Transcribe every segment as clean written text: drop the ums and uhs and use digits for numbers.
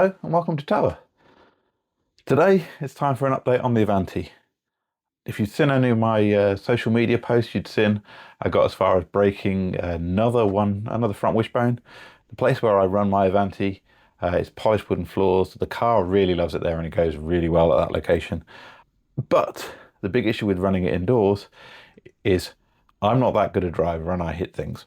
Hello and welcome to Tower. Today it's time for an update on the Avante. If you'd seen any of my social media posts, you'd seen I got as far as breaking another front wishbone. The place where I run my Avante is polished wooden floors. The car really loves it there and it goes really well at that location. But the big issue with running it indoors is I'm not that good a driver and I hit things.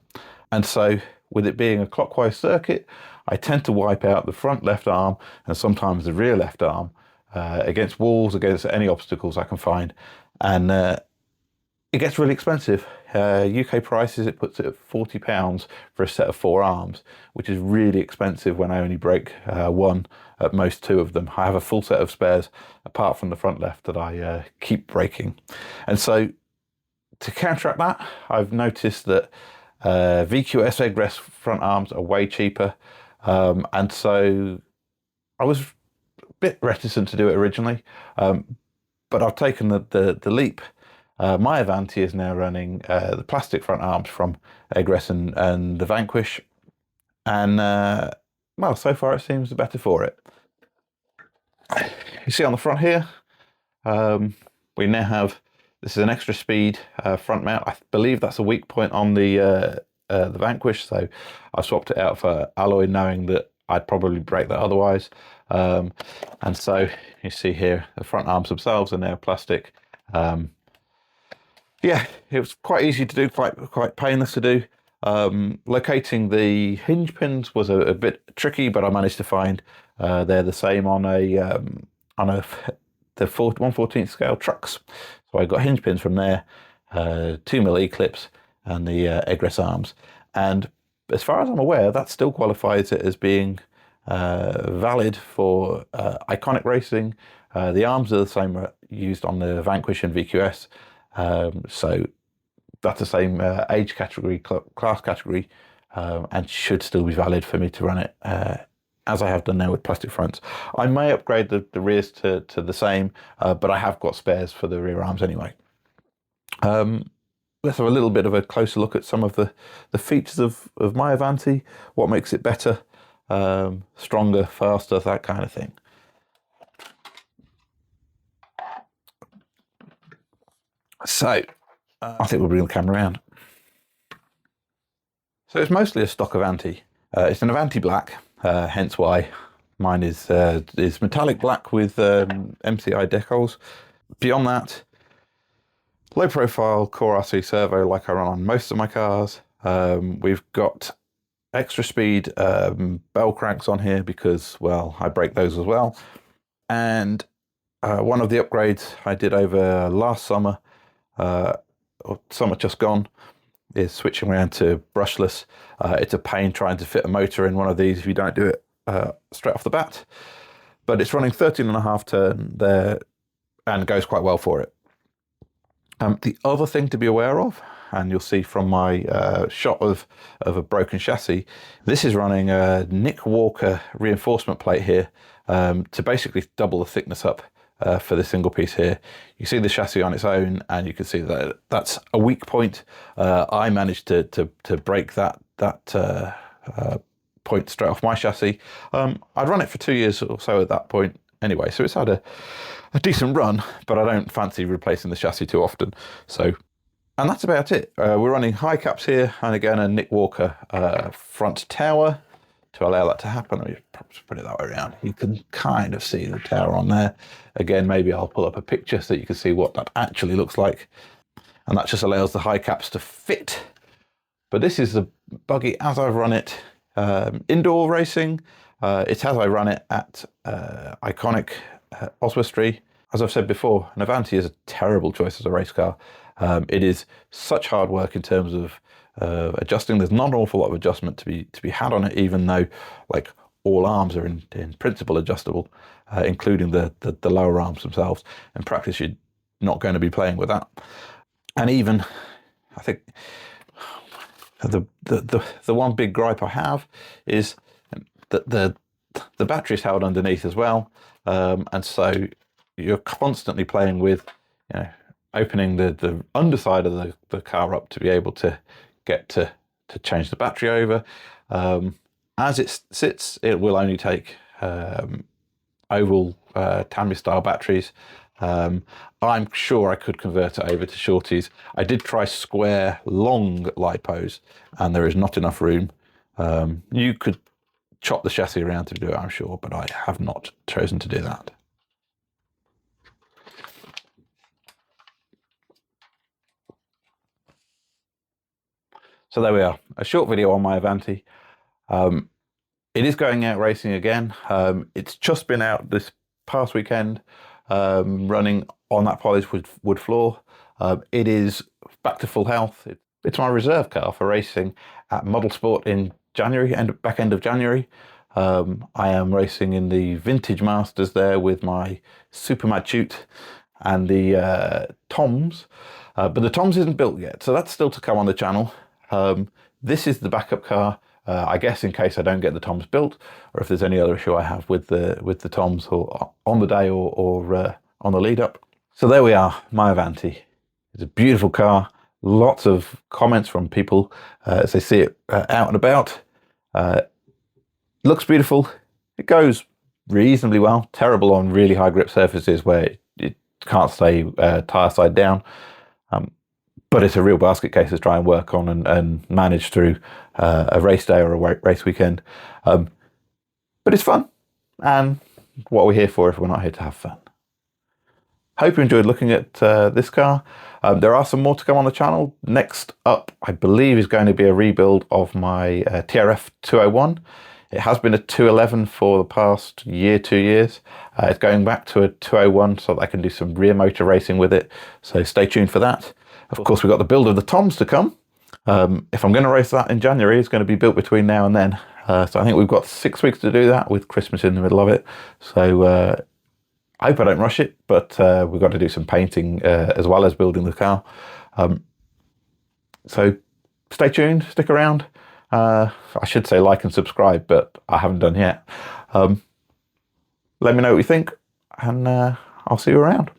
And so with it being a clockwise circuit, I tend to wipe out the front left arm and sometimes the rear left arm against walls, against any obstacles I can find. And it gets really expensive. UK prices, it puts it at £40 for a set of 4 arms, which is really expensive when I only break one, at most 2 of them. I have a full set of spares, apart from the front left, that I keep breaking. And so to counteract that, I've noticed that VQS egress front arms are way cheaper. And so I was a bit reticent to do it originally, but I've taken the leap. My Avante is now running the plastic front arms from egress and the Vanquish, and well, so far it seems the better for it. You see on the front here, we now have, this is an extra speed front mount. I believe that's a weak point on the Vanquish, so I swapped it out for alloy, knowing that I'd probably break that otherwise. And so you see here, the front arms themselves are now plastic. Yeah, it was quite easy to do, quite painless to do. Locating the hinge pins was a bit tricky, but I managed to find they're the same on the 1/14 scale trucks. So I got hinge pins from there, 2mm E-clips, and the egress arms. And as far as I'm aware, that still qualifies it as being valid for iconic racing. The arms are the same used on the Vanquish and VQS. So that's the same age category, class category, and should still be valid for me to run it as I have done now with plastic fronts. I may upgrade the rears to the same, but I have got spares for the rear arms anyway. Let's have a little bit of a closer look at some of the features of my Avante, what makes it better, stronger, faster, that kind of thing. So, I think we'll bring the camera around. So it's mostly a stock Avante. It's an Avante black, hence why mine is metallic black with MCI decals. Beyond that, low profile core RC servo like I run on most of my cars. We've got extra speed bell cranks on here because, well, I break those as well. And one of the upgrades I did over last summer, or summer just gone, is switching around to brushless. It's a pain trying to fit a motor in one of these if you don't do it straight off the bat. But it's running 13.5 turn there and goes quite well for it. The other thing to be aware of, and you'll see from my shot of a broken chassis, this is running a Nick Walker reinforcement plate here to basically double the thickness up for this single piece here. You see the chassis on its own, and you can see that that's a weak point. I managed to break that point straight off my chassis. I'd run it for 2 years or so at that point anyway, so it's had a decent run, but I don't fancy replacing the chassis too often. So, and that's about it. We're running high caps here, and again a Nick Walker front tower to allow that to happen. I'll probably put it that way around. You can kind of see the tower on there. Again, maybe I'll pull up a picture so you can see what that actually looks like. And that just allows the high caps to fit. But this is the buggy as I've run it indoor racing. It's as I run it at iconic Oswestry. As I've said before, an Avante is a terrible choice as a race car. It is such hard work in terms of adjusting. There's not an awful lot of adjustment to be had on it, even though like all arms are in principle adjustable, including the lower arms themselves. In practice, you're not going to be playing with that. And even, I think the one big gripe I have is that the battery's held underneath as well, and so you're constantly playing with, you know, opening the underside of the car up to be able to get to change the battery over. As it sits, it will only take oval Tamiya style batteries. I'm sure I could convert it over to shorties. I did try square long lipos and there is not enough room. You could chop the chassis around to do it, I'm sure, but I have not chosen to do that. So there we are, a short video on my Avante. It is going out racing again. It's just been out this past weekend, running on that polished wood floor. It is back to full health. It's my reserve car for racing at Model Sport in January, back end of January. I am racing in the Vintage Masters there with my Super Matute and the Toms, but the Toms isn't built yet, so that's still to come on the channel. This is the backup car, I guess, in case I don't get the Toms built, or if there's any other issue I have with the Toms, or on the day, or on the lead up. So there we are, my Avante. It's a beautiful car. Lots of comments from people as they see it out and about. Looks beautiful. It goes reasonably well. Terrible on really high grip surfaces where it can't stay tyre side down. But it's a real basket case to try and work on and manage through a race day or a race weekend. But it's fun, and what we're here for if we're not here to have fun. Hope you enjoyed looking at this car. There are some more to come on the channel. Next up, I believe, is going to be a rebuild of my TRF 201. It has been a 211 for the past year, 2 years. It's going back to a 201 so that I can do some rear motor racing with it. So stay tuned for that. Of course, we've got the build of the Toms to come. If I'm going to race that in January, it's going to be built between now and then. So I think we've got 6 weeks to do that with Christmas in the middle of it. So I hope I don't rush it, but we've got to do some painting as well as building the car. So stay tuned, stick around. I should say like and subscribe, but I haven't done yet. Let me know what you think, and I'll see you around.